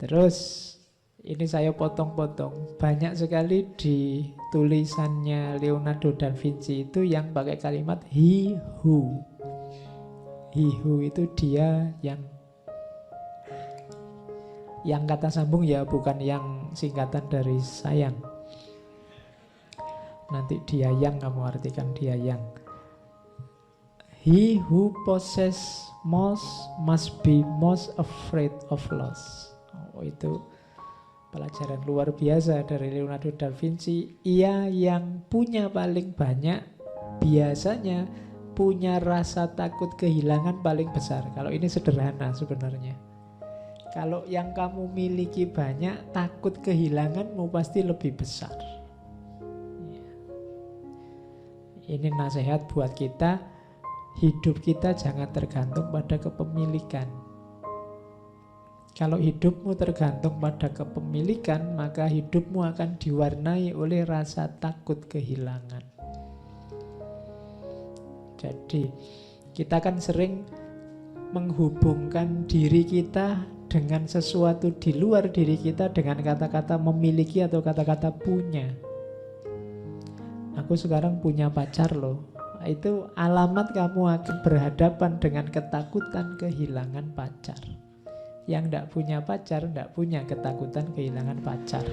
Terus ini saya potong-potong. Banyak sekali di tulisannya Leonardo da Vinci itu yang pakai kalimat he who. He who itu dia yang kata sambung ya, bukan yang singkatan dari sayang. Nanti dia yang kamu artikan dia yang. He who possess most must be most afraid of loss. Oh, itu pelajaran luar biasa dari Leonardo da Vinci. Ia yang punya paling banyak biasanya punya rasa takut kehilangan paling besar. Kalau ini sederhana sebenarnya. Kalau yang kamu miliki banyak, takut kehilanganmu pasti lebih besar. Ini nasihat buat kita. Hidup kita jangan tergantung pada kepemilikan. Kalau hidupmu tergantung pada kepemilikan, maka hidupmu akan diwarnai oleh rasa takut kehilangan. Jadi, kita kan sering menghubungkan diri kita dengan sesuatu di luar diri kita dengan kata-kata memiliki atau kata-kata punya. Aku sekarang punya pacar loh. Itu alamat kamu akan berhadapan dengan ketakutan kehilangan pacar. Yang tidak punya pacar, tidak punya ketakutan kehilangan pacar.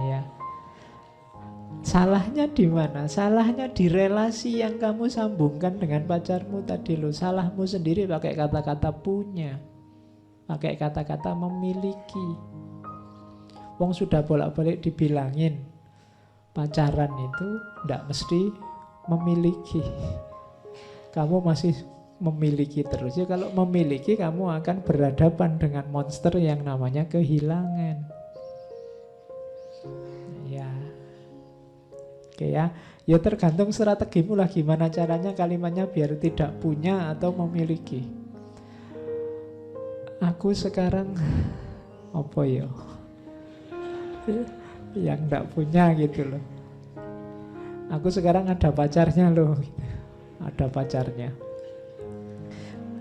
Ya. Salahnya di mana? Salahnya di relasi yang kamu sambungkan dengan pacarmu tadi loh. Salahmu sendiri pakai kata-kata punya, pakai kata-kata memiliki. Wong sudah bolak-balik dibilangin pacaran itu tidak mesti memiliki. Kamu masih memiliki terus. Ya, kalau memiliki kamu akan berhadapan dengan monster yang namanya kehilangan. Ya. Oke ya. Ya tergantung strategimu lah, gimana caranya kalimatnya biar tidak punya atau memiliki. Aku sekarang apa ya? Yang tidak punya gitu loh. Aku sekarang ada pacarnya loh. Ada pacarnya.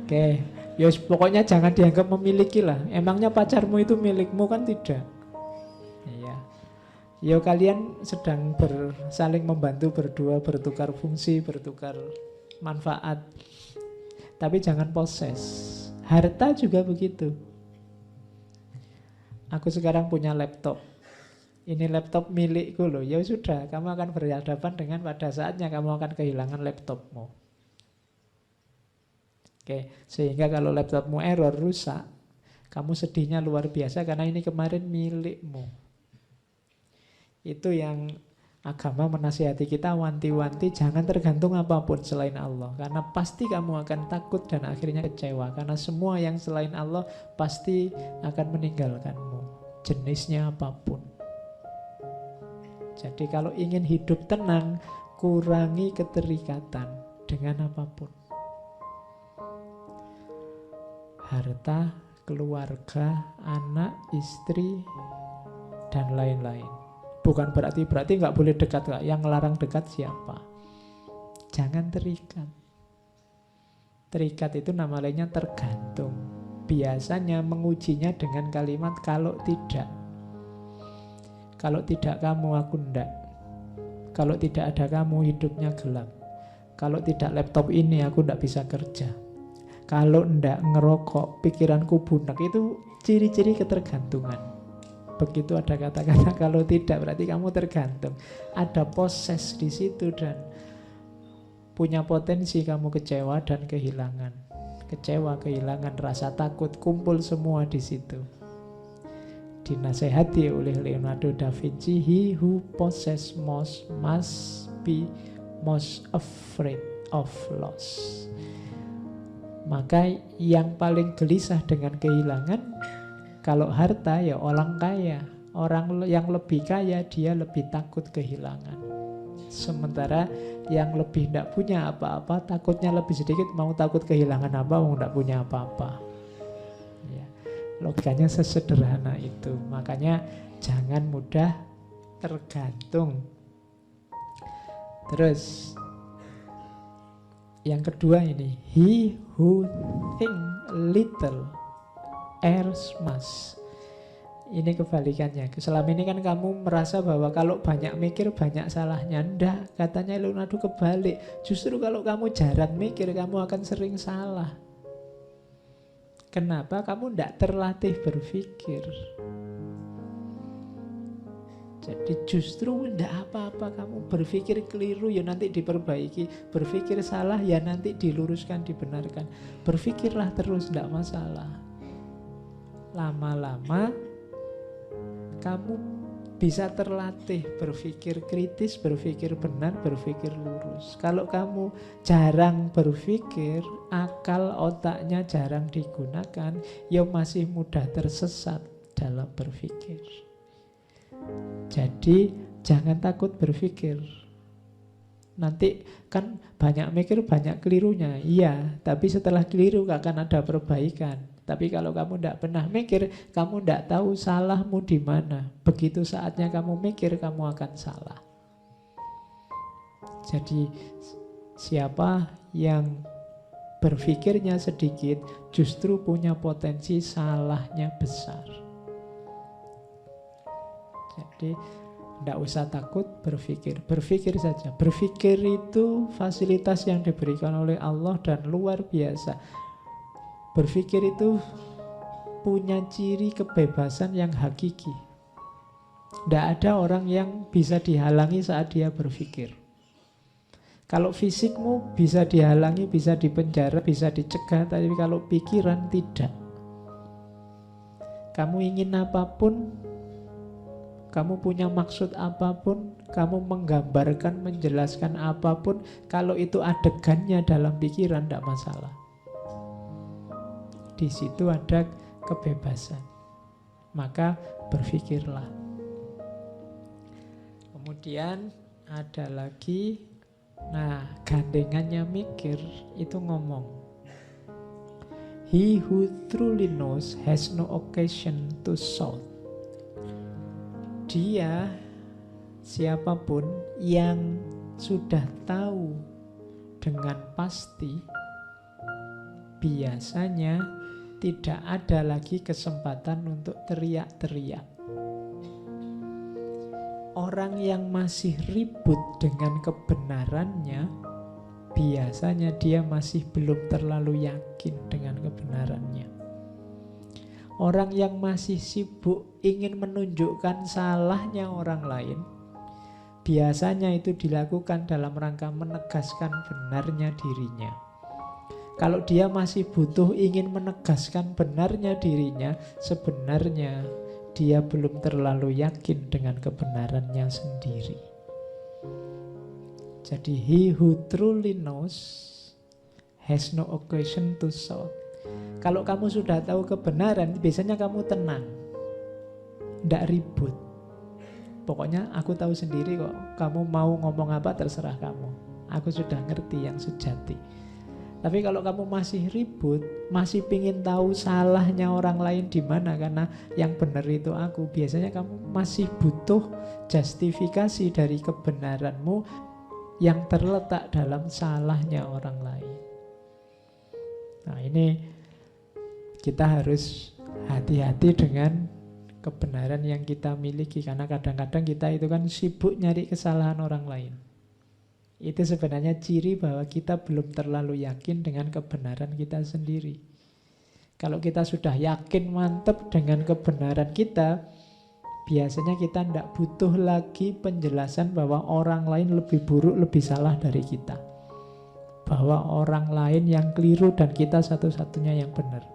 Oke, ya pokoknya jangan dianggap memiliki lah. Emangnya pacarmu itu milikmu kan tidak? Iya. Ya kalian sedang saling membantu berdua, bertukar fungsi, bertukar manfaat. Tapi jangan poses. Harta juga begitu. Aku sekarang punya laptop. Ini laptop milikku loh. Ya sudah, kamu akan berhadapan dengan pada saatnya kamu akan kehilangan laptopmu. Oke, sehingga kalau laptopmu error, rusak, kamu sedihnya luar biasa karena ini kemarin milikmu. Itu yang agama menasihati kita, wanti-wanti jangan tergantung apapun selain Allah. Karena pasti kamu akan takut dan akhirnya kecewa. Karena semua yang selain Allah pasti akan meninggalkanmu, jenisnya apapun. Jadi kalau ingin hidup tenang, kurangi keterikatan dengan apapun. Harta, keluarga, anak, istri, dan lain-lain. Bukan berarti nggak boleh dekat, nggak. Yang ngelarang dekat siapa? Jangan terikat. Terikat itu nama lainnya tergantung. Biasanya mengujinya dengan kalimat kalau tidak. Kalau tidak kamu, aku ndak. Kalau tidak ada kamu, hidupnya gelap. Kalau tidak laptop ini, aku ndak bisa kerja. Kalau ndak ngerokok, pikiranku bunek. Itu ciri-ciri ketergantungan. Begitu ada kata-kata kalau tidak, berarti kamu tergantung. Ada poses di situ dan punya potensi kamu kecewa dan kehilangan. Kecewa, kehilangan, rasa takut, kumpul semua di situ. Dinasehati oleh Leonardo da Vinci, he who possess most must be most afraid of loss. Maka yang paling gelisah dengan kehilangan, kalau harta ya orang kaya. Orang yang lebih kaya dia lebih takut kehilangan. Sementara yang lebih tidak punya apa-apa, takutnya lebih sedikit, mau takut kehilangan apa, mau tidak punya apa-apa. Ya, logikanya sesederhana itu. Makanya jangan mudah tergantung. Terus yang kedua ini, he who think little Ersmas. Ini kebalikannya. Selama ini kan kamu merasa bahwa kalau banyak mikir banyak salahnya. Ndak, katanya Leonardo kebalik. Justru kalau kamu jarang mikir kamu akan sering salah. Kenapa? Kamu ndak terlatih berpikir. Jadi justru ndak apa-apa kamu berpikir keliru ya nanti diperbaiki. Berpikir salah ya nanti diluruskan, dibenarkan. Berpikirlah terus, ndak masalah. Lama-lama kamu bisa terlatih berpikir kritis, berpikir benar, berpikir lurus. Kalau kamu jarang berpikir, akal otaknya jarang digunakan, ya masih mudah tersesat dalam berpikir. Jadi jangan takut berpikir. Nanti kan banyak mikir banyak kelirunya. Iya, tapi setelah keliru akan ada perbaikan. Tapi kalau kamu tidak pernah mikir, kamu tidak tahu salahmu di mana. Begitu saatnya kamu mikir, kamu akan salah. Jadi siapa yang berpikirnya sedikit, justru punya potensi salahnya besar. Jadi tidak usah takut berpikir. Berpikir saja. Berpikir itu fasilitas yang diberikan oleh Allah dan luar biasa. Berpikir itu punya ciri kebebasan yang hakiki. Tidak ada orang yang bisa dihalangi saat dia berpikir. Kalau fisikmu bisa dihalangi, bisa dipenjara, bisa dicegah, tapi kalau pikiran tidak. Kamu ingin apapun, kamu punya maksud apapun, kamu menggambarkan, menjelaskan apapun, kalau itu adegannya dalam pikiran, tidak masalah. Di situ ada kebebasan. Maka berpikirlah. Kemudian ada lagi, nah gandengannya mikir itu ngomong, he who truly knows has no occasion to shout. Dia, siapapun yang sudah tahu dengan pasti, biasanya tidak ada lagi kesempatan untuk teriak-teriak. Orang yang masih ribut dengan kebenarannya, biasanya dia masih belum terlalu yakin dengan kebenarannya. Orang yang masih sibuk ingin menunjukkan salahnya orang lain, biasanya itu dilakukan dalam rangka menegaskan benarnya dirinya. Kalau dia masih butuh ingin menegaskan benarnya dirinya, sebenarnya dia belum terlalu yakin dengan kebenarannya sendiri. Jadi he who truly knows has no occasion to shout. Kalau kamu sudah tahu kebenaran, biasanya kamu tenang, tidak ribut. Pokoknya aku tahu sendiri kok, kamu mau ngomong apa terserah kamu. Aku sudah ngerti yang sejati. Tapi kalau kamu masih ribut, masih pingin tahu salahnya orang lain di mana, karena yang benar itu aku, biasanya kamu masih butuh justifikasi dari kebenaranmu yang terletak dalam salahnya orang lain. Nah ini kita harus hati-hati dengan kebenaran yang kita miliki, karena kadang-kadang kita itu kan sibuk nyari kesalahan orang lain. Itu sebenarnya ciri bahwa kita belum terlalu yakin dengan kebenaran kita sendiri. Kalau kita sudah yakin mantap dengan kebenaran kita, biasanya kita tidak butuh lagi penjelasan bahwa orang lain lebih buruk, lebih salah dari kita. Bahwa orang lain yang keliru dan kita satu-satunya yang benar.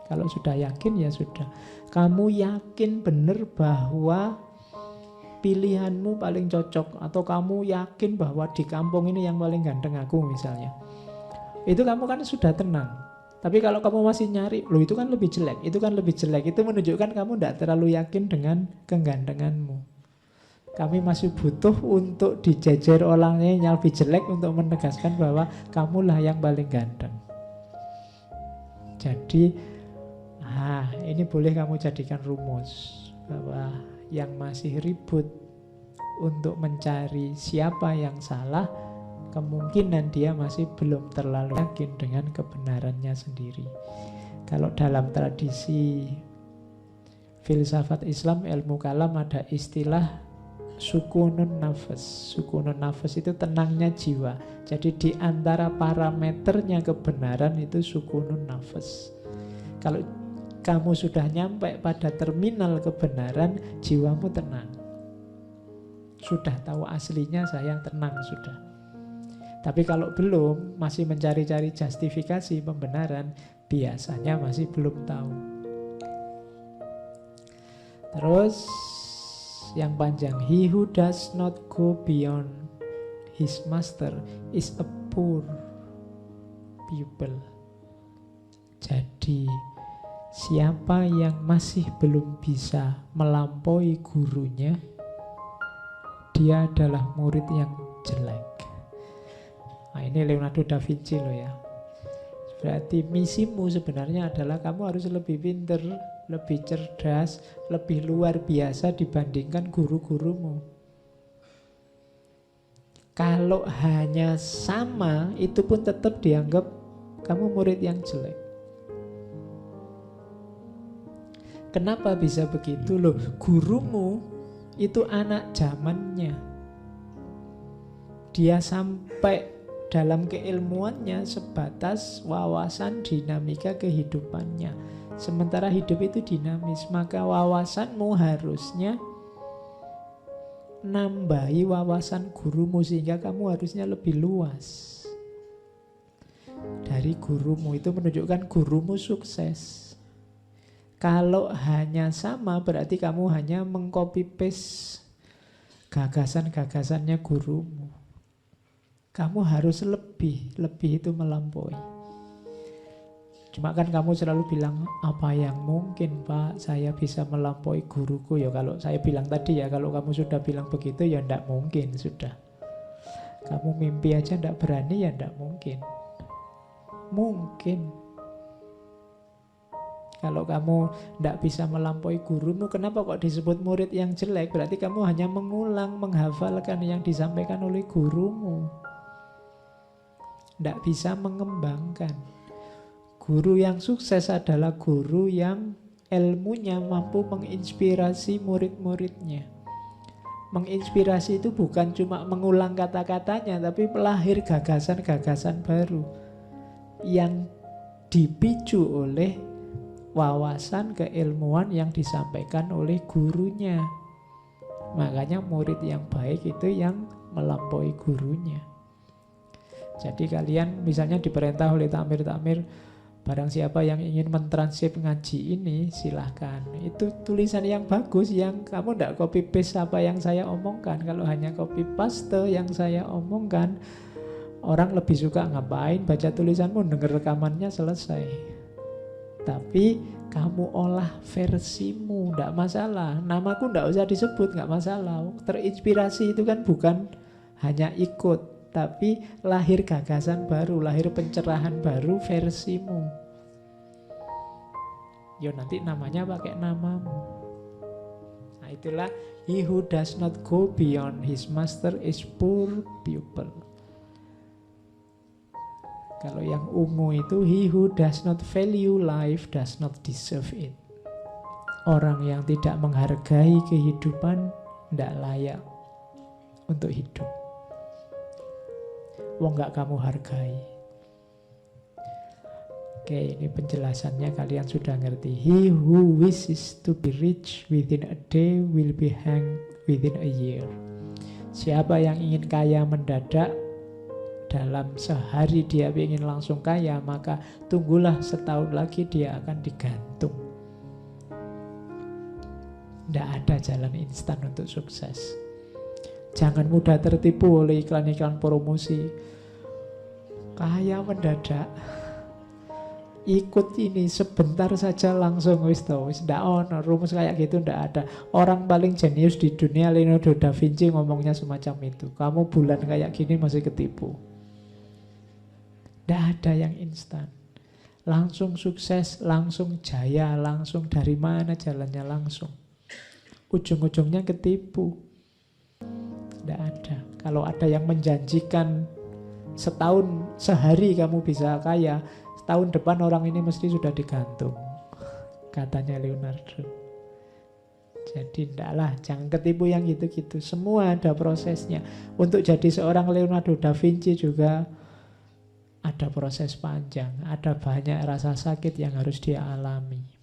Kalau sudah yakin ya sudah. Kamu yakin benar bahwa pilihanmu paling cocok, atau kamu yakin bahwa di kampung ini yang paling ganteng aku misalnya, itu kamu kan sudah tenang. Tapi kalau kamu masih nyari, loh itu kan lebih jelek, itu kan lebih jelek, itu menunjukkan kamu tidak terlalu yakin dengan kegantenganmu. Kami masih butuh untuk dijejer orang yang lebih jelek untuk menegaskan bahwa kamulah yang paling ganteng. Jadi ini boleh kamu jadikan rumus, bahwa yang masih ribut untuk mencari siapa yang salah, kemungkinan dia masih belum terlalu yakin dengan kebenarannya sendiri. Kalau dalam tradisi filsafat Islam, ilmu kalam, ada istilah sukunun nafas. Sukunun nafas itu tenangnya jiwa. Jadi di antara parameternya kebenaran itu sukunun nafas. Kalau kamu sudah nyampe pada terminal kebenaran, jiwamu tenang. Sudah tahu aslinya, saya tenang sudah. Tapi kalau belum, masih mencari-cari justifikasi pembenaran, biasanya masih belum tahu. Terus yang panjang, he who does not go beyond his master is a poor pupil. Jadi siapa yang masih belum bisa melampaui gurunya, dia adalah murid yang jelek. Nah, ini Leonardo da Vinci loh ya. Berarti misimu sebenarnya adalah kamu harus lebih pinter, lebih cerdas, lebih luar biasa dibandingkan guru-gurumu. Kalau hanya sama, itu pun tetap dianggap kamu murid yang jelek. Kenapa bisa begitu loh? Gurumu itu anak zamannya. Dia sampai dalam keilmuannya sebatas wawasan dinamika kehidupannya. Sementara hidup itu dinamis, maka wawasanmu harusnya nambahi wawasan gurumu, sehingga kamu harusnya lebih luas dari gurumu. Itu menunjukkan gurumu sukses. Kalau hanya sama, berarti kamu hanya mengcopy paste gagasan-gagasannya gurumu. Kamu harus lebih itu melampaui. Cuma kan kamu selalu bilang, apa yang mungkin Pak, saya bisa melampaui guruku. Ya kalau saya bilang tadi ya, kalau kamu sudah bilang begitu ya ndak mungkin sudah. Kamu mimpi aja ndak berani ya ndak mungkin. Mungkin. Kalau kamu ndak bisa melampaui gurumu, kenapa kok disebut murid yang jelek? Berarti kamu hanya mengulang, menghafalkan yang disampaikan oleh gurumu. Ndak bisa mengembangkan. Guru yang sukses adalah guru yang ilmunya mampu menginspirasi murid-muridnya. Menginspirasi itu bukan cuma mengulang kata-katanya, tapi melahir gagasan-gagasan baru yang dipicu oleh wawasan keilmuan yang disampaikan oleh gurunya. Makanya murid yang baik itu yang melampaui gurunya. Jadi kalian misalnya diperintah oleh takmir-takmir, barang siapa yang ingin mentranskrip ngaji ini, silahkan. Itu tulisan yang bagus, yang kamu tidak copy paste apa yang saya omongkan. Kalau hanya copy paste yang saya omongkan, orang lebih suka ngapain baca tulisanmu, dengar rekamannya selesai. Tapi kamu olah versimu, tidak masalah. Namaku tidak usah disebut, nggak masalah. Terinspirasi itu kan bukan hanya ikut, tapi lahir gagasan baru, lahir pencerahan baru versimu. Yo nanti namanya pakai namamu. Nah itulah, he who does not go beyond his master is poor pupil. Kalau yang ungu itu, he who does not value life does not deserve it. Orang yang tidak menghargai kehidupan tidak layak untuk hidup. Wong gak kamu hargai. Oke, ini penjelasannya kalian sudah ngerti. He who wishes to be rich within a day will be hanged within a year. Siapa yang ingin kaya mendadak, dalam sehari dia ingin langsung kaya, maka tunggulah setahun lagi dia akan digantung. Tidak ada jalan instan untuk sukses. Jangan mudah tertipu oleh iklan-iklan promosi. Kaya mendadak, ikut ini sebentar saja langsung wis tau. Wis ndak ono rumus kayak gitu, ndak ada. Orang paling jenius di dunia Leonardo da Vinci ngomongnya semacam itu. Kamu bulan kayak gini masih ketipu. Ndak ada yang instan. Langsung sukses, langsung jaya, langsung dari mana jalannya langsung. Ujung-ujungnya ketipu. Ndak ada. Kalau ada yang menjanjikan setahun, sehari kamu bisa kaya, setahun depan orang ini mesti sudah digantung, katanya Leonardo. Jadi ndaklah, jangan ketipu yang gitu-gitu. Semua ada prosesnya. Untuk jadi seorang Leonardo da Vinci juga ada proses panjang, ada banyak rasa sakit yang harus dia alami.